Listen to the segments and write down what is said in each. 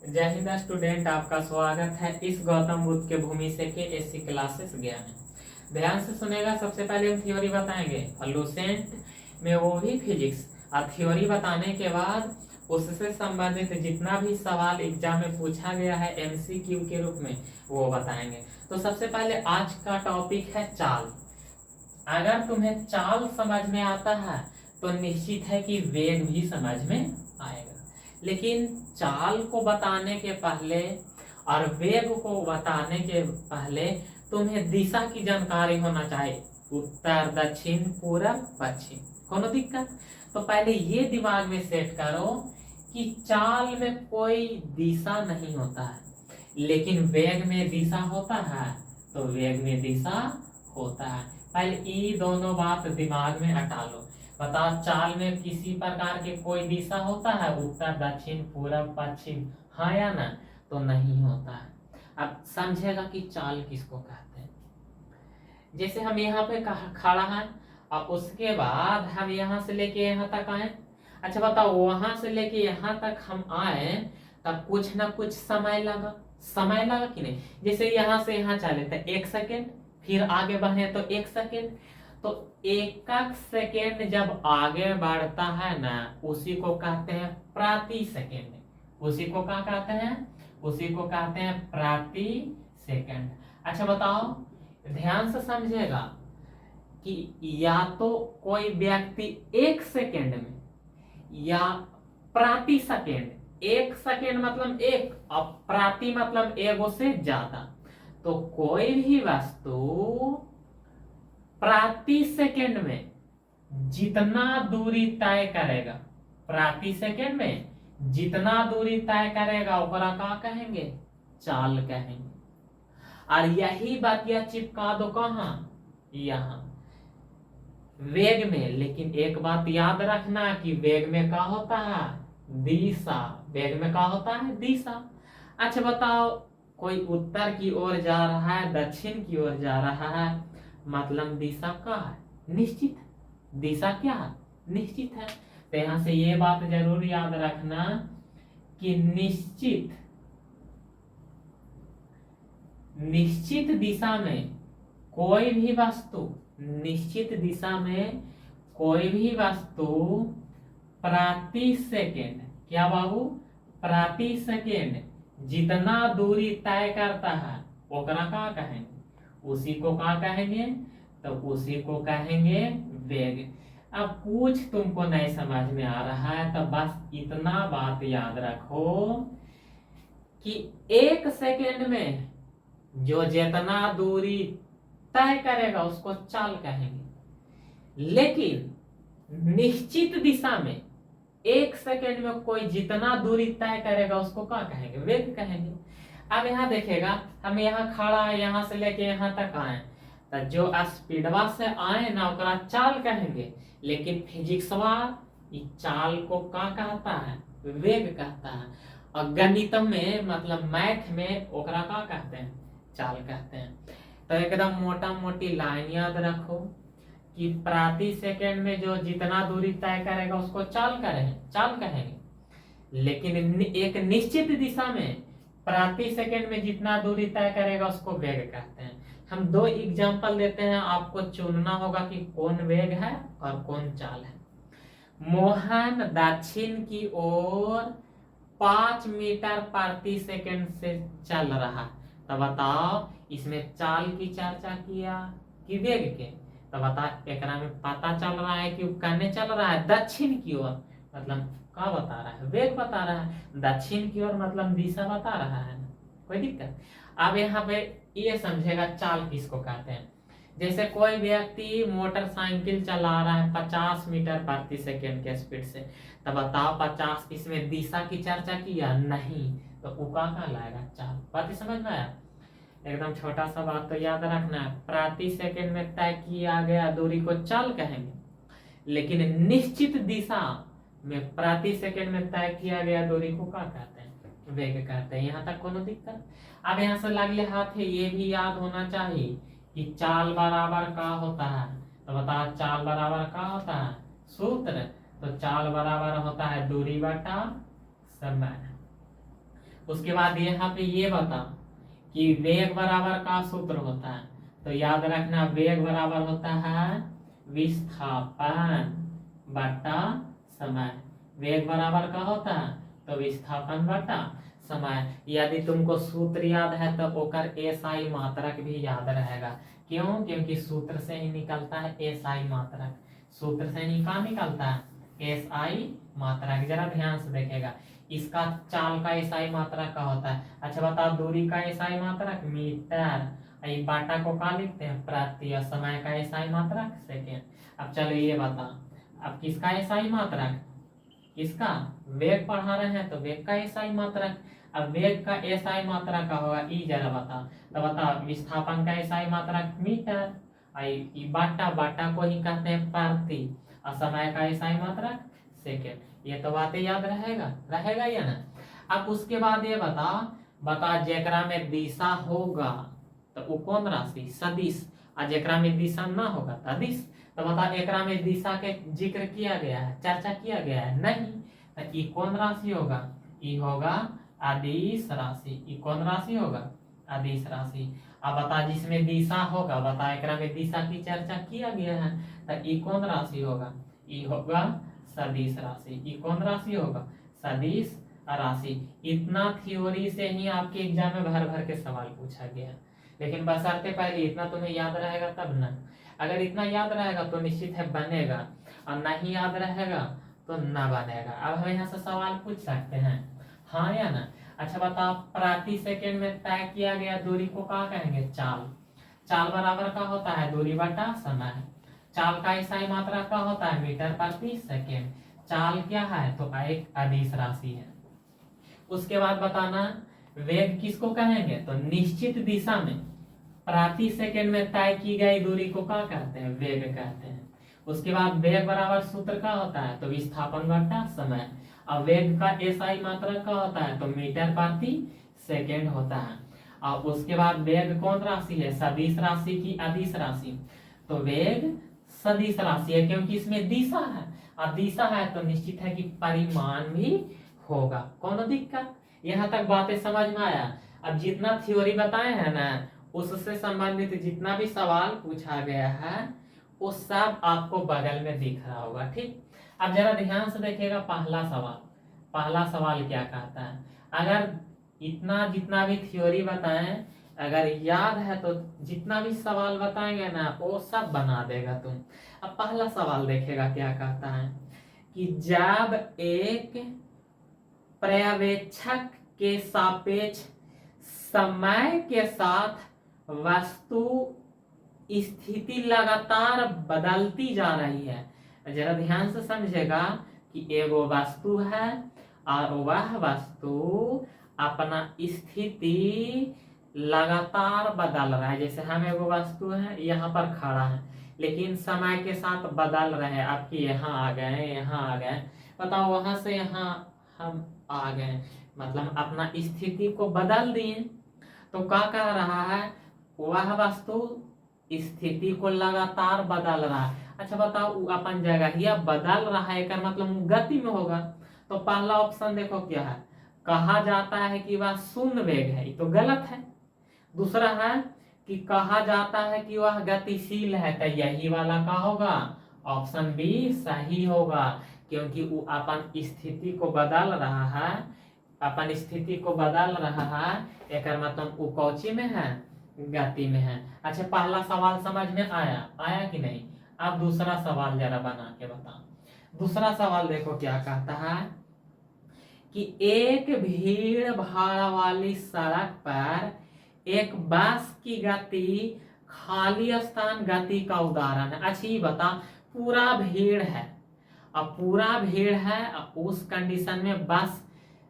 जय हिंद स्टूडेंट, आपका स्वागत है इस गौतम बुद्ध के भूमि से के एसी क्लासेस ज्ञान में। ध्यान से सुनेगा। सबसे पहले हम थ्योरी बताएंगे लूसेंट में, वो भी फिजिक्स। और थ्योरी बताने के बाद उससे संबंधित जितना भी सवाल एग्जाम में पूछा गया है एमसीक्यू के रूप में वो बताएंगे। तो सबसे पहले आज का टॉपिक है चाल। अगर तुम्हें चाल समझ में आता है तो निश्चित है कि वेग भी समझ में आएगा। लेकिन चाल को बताने के पहले और वेग को बताने के पहले तुम्हें दिशा की जानकारी होना चाहिए, उत्तर दक्षिण पूरब पश्चिम। कोनो दिक्कत? तो पहले ये दिमाग में सेट करो कि चाल में कोई दिशा नहीं होता है, लेकिन वेग में दिशा होता है। तो वेग में दिशा होता है। पहले ये दोनों बात दिमाग में हटा लो। बताओ, चाल में किसी प्रकार के कोई दिशा होता है, उत्तर दक्षिण पूरब पश्चिम, हाँ या ना? तो नहीं होता है। अब समझेगा कि चाल किसको कहते हैं। जैसे हम यहाँ पे खड़ा है और उसके बाद हम यहाँ से लेके यहाँ तक आए। अच्छा बताओ, वहां से लेके यहाँ तक हम आए तब कुछ ना कुछ समय लगा कि नहीं? जैसे यहाँ से यहाँ चले तो 1 सेकेंड, फिर आगे बढ़े तो 1 सेकेंड। तो 1 सेकेंड जब आगे बढ़ता है ना, उसी को कहते हैं प्रति सेकेंड। उसी को क्या कहते हैं? उसी को कहते हैं प्रति सेकेंड। अच्छा बताओ, ध्यान से समझेगा कि या तो कोई व्यक्ति 1 सेकेंड में या प्रति सेकेंड, 1 सेकेंड मतलब 1 और प्रति मतलब एगो से ज्यादा। तो कोई भी वस्तु प्रति सेकेंड में जितना दूरी तय करेगा, प्रति सेकेंड में जितना दूरी तय करेगा ओकरा का कहेंगे? चाल कहेंगे। और यही बात यह चिपका दो कहां? यहां वेग में। लेकिन एक बात याद रखना कि वेग में क्या होता है? दिशा। वेग में क्या होता है? दिशा। अच्छा बताओ, कोई उत्तर की ओर जा रहा है, दक्षिण की ओर जा रहा है, मतलब दिशा क्या है? निश्चित। दिशा क्या है? निश्चित है। तो यहां से ये बात जरूर याद रखना कि निश्चित दिशा में कोई भी वस्तु, निश्चित दिशा में कोई भी वस्तु प्रति सेकेंड, क्या बाबू? प्रति सेकेंड जितना दूरी तय करता है ओकरा का कहेंगे? उसी को क्या कहेंगे? तो उसी को कहेंगे वेग। अब कुछ तुमको नहीं समझ में आ रहा है तो बस इतना बात याद रखो कि 1 सेकेंड में जो जितना दूरी तय करेगा उसको चाल कहेंगे। लेकिन निश्चित दिशा में 1 सेकेंड में कोई जितना दूरी तय करेगा उसको क्या कहेंगे? वेग कहेंगे। अब यहाँ देखेगा, हम यहाँ खड़ा है, यहाँ से लेके यहाँ तक आए तो जो स्पीडवा से आए ना ओकरा चाल कहेंगे। लेकिन फिजिक्सवा इस चाल को क्या कहता है? वेग कहता है। और गणित में मतलब मैथ में ओकरा क्या कहते हैं? चाल कहते हैं। तो एकदम मोटा मोटी लाइन याद रखो कि प्रति सेकेंड में जो जितना दूरी तय करेगा उसको चाल कहेंगे। लेकिन एक निश्चित दिशा में प्रति सेकेंड में जितना दूरी तय करेगा उसको वेग कहते हैं। हम 2 एग्जांपल देते हैं, आपको चुनना होगा कि कौन वेग है और कौन चाल है। मोहन दक्षिण की ओर 5 मीटर प्रति सेकेंड से चल रहा, तो बताओ इसमें चाल की चर्चा किया कि वेग के? तो बता, एकरा में पता चल रहा है कि कहने चल रहा है दक्षिण की ओर, मतलब क्या बता रहा है? वेग बता रहा है। दक्षिण की ओर मतलब दिशा बता रहा है ना, कोई दिक्कत? अब यहाँ पे ये समझेगा चाल किसको कहते हैं। जैसे कोई व्यक्ति मोटरसाइकिल चला रहा है 50 मीटर प्रति सेकेंड के स्पीड से, तो बताओ 50, इसमें दिशा की चर्चा किया नहीं, तो वो कहाँ लाएगा? चाल। बात समझ में आया? एकदम छोटा सा बात तो याद रखना है, प्रति सेकेंड में तय किया गया दूरी को चाल कहेंगे। लेकिन निश्चित दिशा में प्रति सेकेंड में तय किया गया दूरी को क्या कहते हैं? वेग कहते हैं। यहाँ तक कोनो दिक्कत? अब यहाँ से लागले हाथ है, ये भी याद होना चाहिए कि चाल बराबर का होता है। तो बताओ चाल बराबर का होता है? सूत्र। तो चाल बराबर होता है दूरी बटा समय। उसके बाद यहाँ पे ये बता कि वेग बराबर का सूत्र होता है, तो याद रखना वेग बराबर होता है विस्थापन बटा समय। वेग बराबर का होता है तो विस्थापन बटा समय। यदि तुमको सूत्र याद है तो ओकर एसआई मात्रक भी याद रहेगा। क्यों? क्योंकि सूत्र से ही निकलता है एसआई मात्रक। सूत्र से ही कहाँ निकलता है? एसआई मात्रक। जरा ध्यान से देखेगा, इसका चाल का एसआई मात्रक का होता है। अच्छा बताओ, दूरी का एसआई मात्रक मीटर, बाटा को क्या लिखते हैं? प्रति, और समय का एसआई मात्रक सेकेंड। अब चलो ये बता, अब किसका एसआई मात्रक? किसका? वेग पढ़ा रहे हैं तो वेग का एसआई मात्रक। अब वेग का एसआई मात्रक का होगा ई, जरा बता। तो बता, विस्थापन का एसआई मात्रक मीटर, बाटा, बाटा को ही कहते हैं प्रति, और समय का एसआई मात्रक सेकेंड। ये तो बातें याद रहेगा या ना? अब उसके बाद ये बता जेकरा में दिशा होगा तो वो कौन राशि? सदिश। और जेकरा में दिशा ना होगा तो अदिश। तो बता, एकरा में दिशा के जिक्र किया गया है, चर्चा किया गया है? नहीं। तो ई कौन राशि होगा? ई होगा अदिश राशि। ई कौन राशि होगा? अदिश राशि। अब बता, जिसमें दिशा होगा, बता एकरा में दिशा की चर्चा किया गया है, तो ई कौन राशि होगा? ई होगा सदिश राशि। ई कौन राशि होगा? सदिश राशि। इतना थ्योरी से ही आपके एग्जाम में भर भर के सवाल पूछा गया है, लेकिन बशर्ते पहले इतना तुम्हें याद रहेगा तब ना। अगर इतना याद रहेगा तो निश्चित है बनेगा, और नहीं याद रहेगा तो ना बनेगा। अब हम यहाँ से सवाल पूछ सकते हैं, हाँ या ना? अच्छा बताओ, प्रति सेकंड में तय किया गया दूरी को क्या कहेंगे? चाल। चाल बराबर का होता है दूरी बटा समय। चाल का एसआई मात्रा का होता है मीटर प्रति सेकेंड। चाल क्या है? तो एक अदिश राशि है। उसके बाद बताना, वेग किसको कहेंगे? तो निश्चित दिशा में प्रति सेकंड में तय की गई दूरी को क्या कहते हैं? वेग कहते हैं। उसके बाद वेग बराबर सूत्र का होता है तो विस्थापन बटा समय। और वेग का एसआई मात्रक का होता है तो मीटर प्रति सेकंड होता है। और उसके बाद वेग कौन राशि है? सदिश राशि की अदिश राशि? तो वेग सदिश राशि है, क्योंकि इसमें दिशा है, और दिशा है तो निश्चित है कि परिमाण भी होगा। कौन दिक्कत? यहाँ तक बातें समझ में आया? अब जितना थ्योरी बताए हैं ना, उससे संबंधित जितना भी सवाल पूछा गया है वो सब आपको बगल में दिख रहा होगा। ठीक, अब जरा ध्यान से देखिएगा पहला सवाल। पहला सवाल क्या कहता है? अगर इतना जितना भी थ्योरी बताएं अगर याद है तो जितना भी सवाल बताएंगे ना वो सब बना देगा तुम। अब पहला सवाल देखेगा क्या कहता है कि जब एक पर्यवेक्षक के सापेक्ष समय के साथ वस्तु स्थिति लगातार बदलती जा रही है। जरा ध्यान से समझेगा कि एगो वस्तु है और वह वस्तु अपना स्थिति लगातार बदल रहा है। जैसे हम एगो वस्तु है यहाँ पर खड़ा है, लेकिन समय के साथ बदल रहे हैं। आपकी यहाँ आ गए, यहाँ आ गए, बताओ वहां से यहाँ हम आ गए, मतलब अपना स्थिति को बदल दिए। तो क्या कह रहा है? वह वस्तु स्थिति को लगातार बदल रहा है। अच्छा बताओ, वो अपन जगह ही बदल रहा है का मतलब गति में होगा। तो पहला ऑप्शन देखो क्या है, कहा जाता है कि वह शून्य वेग है, ये तो गलत है। दूसरा है कि कहा जाता है कि वह गतिशील है, तो यही वाला का होगा, ऑप्शन बी सही होगा, क्योंकि वो अपन स्थिति को बदल रहा है, अपन स्थिति को बदल रहा है, एक मतलब वो कौची में है? गति में है। अच्छा पहला सवाल समझ में आया कि नहीं? अब दूसरा सवाल जरा बना के बताओ। दूसरा सवाल देखो क्या कहता है कि एक भीड़ भाड़ वाली सड़क पर एक बस की गति खाली स्थान गति का उदाहरण है। अच्छा ये बता, पूरा भीड़ है, अब पूरा भीड़ है, उस कंडीशन में बस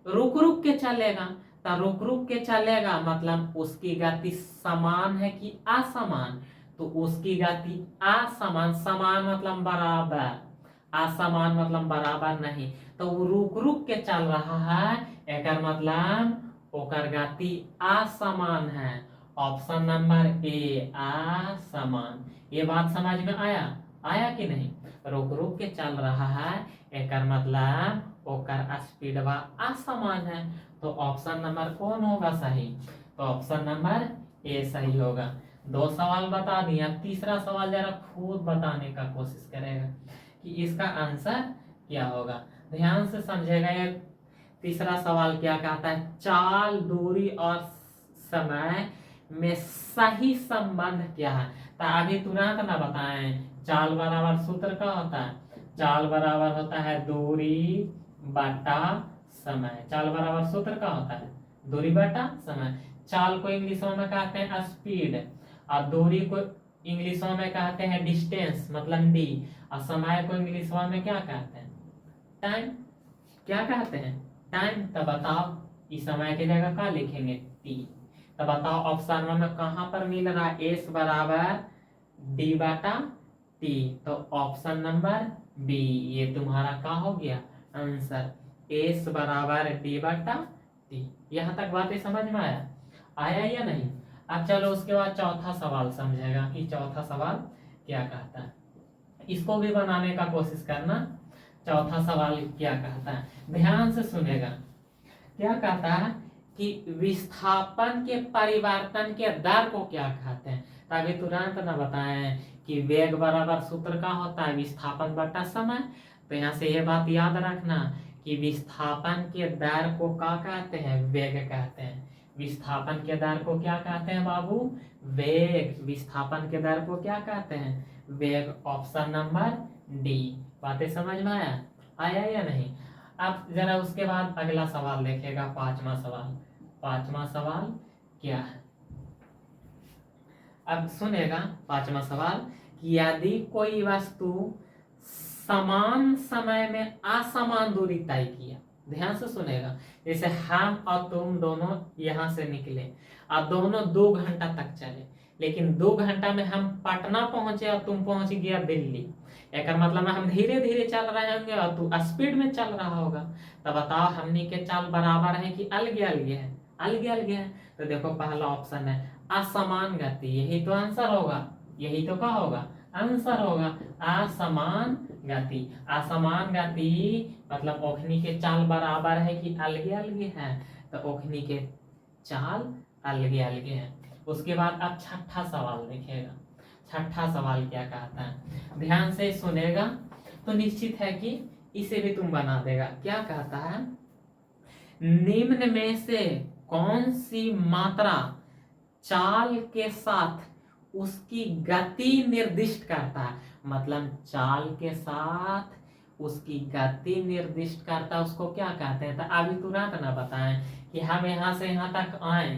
रुक रुक के चलेगा, तो रुक रुक के चलेगा मतलब उसकी गति समान है कि असमान? तो उसकी गति असमान। समान मतलब बराबर, असमान मतलब बराबर नहीं। तो वो रुक रुक के चल रहा है, एक मतलब ओकर गति असमान है। ऑप्शन नंबर ए असमान। ये बात समझ में आया कि नहीं? रुक रुक के चल रहा है, एक मतलब ओकर स्पीडवा असमान है। तो ऑप्शन नंबर कौन होगा सही? तो ऑप्शन नंबर ए सही होगा। 2 सवाल बता दिए, अब तीसरा सवाल जरा खुद बताने का कोशिश करेगा कि इसका आंसर क्या होगा। ध्यान से समझेगा। ये तीसरा सवाल क्या कहता है? चाल, दूरी और समय में सही संबंध क्या है? तो अभी तुरंत ना बताएं। चाल बराबर सूत्र क्या होता है? चाल बराबर होता है दूरी बटा समय। चाल बराबर सूत्र क्या होता है? दूरी बटा समय। चाल को इंग्लिशों में कहते हैं स्पीड, और दूरी को इंग्लिशों में कहते हैं डिस्टेंस मतलब डी, और समय को इंग्लिशों में क्या कहते हैं? टाइम। क्या कहते हैं? टाइम। तो बताओ इस समय की जगह क्या लिखेंगे? टी। तो बताओ ऑप्शन में कहां पर मिल रहा है? एस बराबर डी बटा टी। तो ऑप्शन नंबर बी ये तुम्हारा क्या हो गया आंसर? एस बराबर डी बटा टी। यहां तक बातें समझ में आया या नहीं? अब चलो उसके बाद चौथा सवाल समझेगा कि चौथा सवाल क्या कहता है। इसको भी बनाने का कोशिश करना। चौथा सवाल क्या कहता है, ध्यान से सुनेगा। क्या कहता है कि विस्थापन के परिवर्तन के दर को क्या कहते हैं? ताकि तुरंत ना बताएं कि वेग बराबर सूत्र का होता है विस्थापन बटा समय। तो यहाँ से ये बात याद रखना कि विस्थापन के दर को क्या कहते हैं? वेग कहते हैं। विस्थापन के दर को क्या कहते हैं बाबू? वेग। विस्थापन के दर को क्या कहते हैं? वेग। Option number D. बातें समझ में आया या नहीं? अब जरा उसके बाद अगला सवाल देखेगा, पांचवा सवाल। पांचवा सवाल क्या है? अब सुनेगा पांचवा सवाल कि यदि कोई वस्तु समान समय में असमान दूरी तय किया। ध्यान से सुनेगा। जैसे हम और तुम दोनों यहां से निकले और दोनों 2 घंटा तक चले, लेकिन 2 घंटा में हम पटना पहुंचे और तुम पहुंच गया दिल्ली। एक मतलब हम धीरे धीरे चल रहे होंगे और तू स्पीड में चल रहा होगा। तो बताओ हमनी के चाल बराबर है कि अलग अलग है? अलग अलग है। तो देखो पहला ऑप्शन है असमान गति, यही तो आंसर होगा। यही तो क्या होगा? आंसर होगा असमान गति। असमान गति मतलब ओखनी के चाल बराबर है कि अलग अलग है? तो ओखनी के चाल अलग अलग है। उसके बाद अब छठा सवाल देखिएगा। छठा सवाल क्या कहता है, ध्यान से सुनेगा तो निश्चित है कि इसे भी तुम बना देगा। क्या कहता है? निम्न में से कौन सी मात्रा चाल के साथ उसकी गति निर्दिष्ट करता है? मतलब चाल के साथ उसकी गति निर्दिष्ट करता है, उसको क्या कहते हैं? तो अभी तुरंत ना बताएं कि हम यहाँ से यहाँ तक आए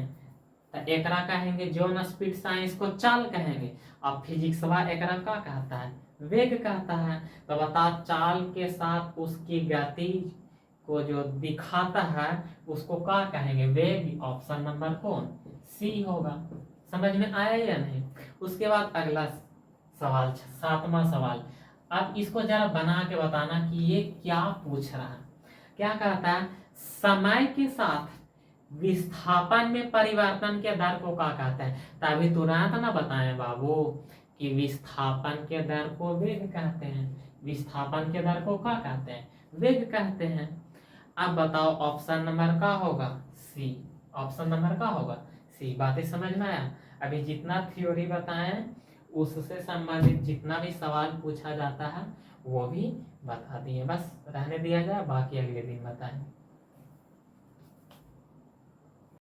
तो एकरा कहेंगे जोन स्पीड साइंस को चाल कहेंगे, और फिजिक्स वा एकरा का कहता है? वेग कहता है। तो बता चाल के साथ उसकी गति को जो दिखाता है उसको क्या कहेंगे? वेग। ऑप्शन नंबर कौन? सी होगा। समझ में आया या नहीं? उसके बाद अगला सवाल, सातवां सवाल। अब इसको जरा बना के बताना कि ये क्या पूछ रहा है। क्या कहता है? समय के साथ विस्थापन में परिवर्तन के दर को क्या कहते हैं? तभी तुरंत ना बताएं बाबू कि विस्थापन के दर को वेग कहते हैं। विस्थापन के दर को क्या कहते हैं? वेग कहते हैं। अब बताओ ऑप्शन नंबर क्या होगा? सी। ऑप्शन नंबर क्या होगा? सी। बातें समझ में आया? अभी जितना थ्योरी बताएं उससे संबंधित जितना भी सवाल पूछा जाता है वो भी बता दिए, बस रहने दिया जाए, बाकी अगले दिन बताएं।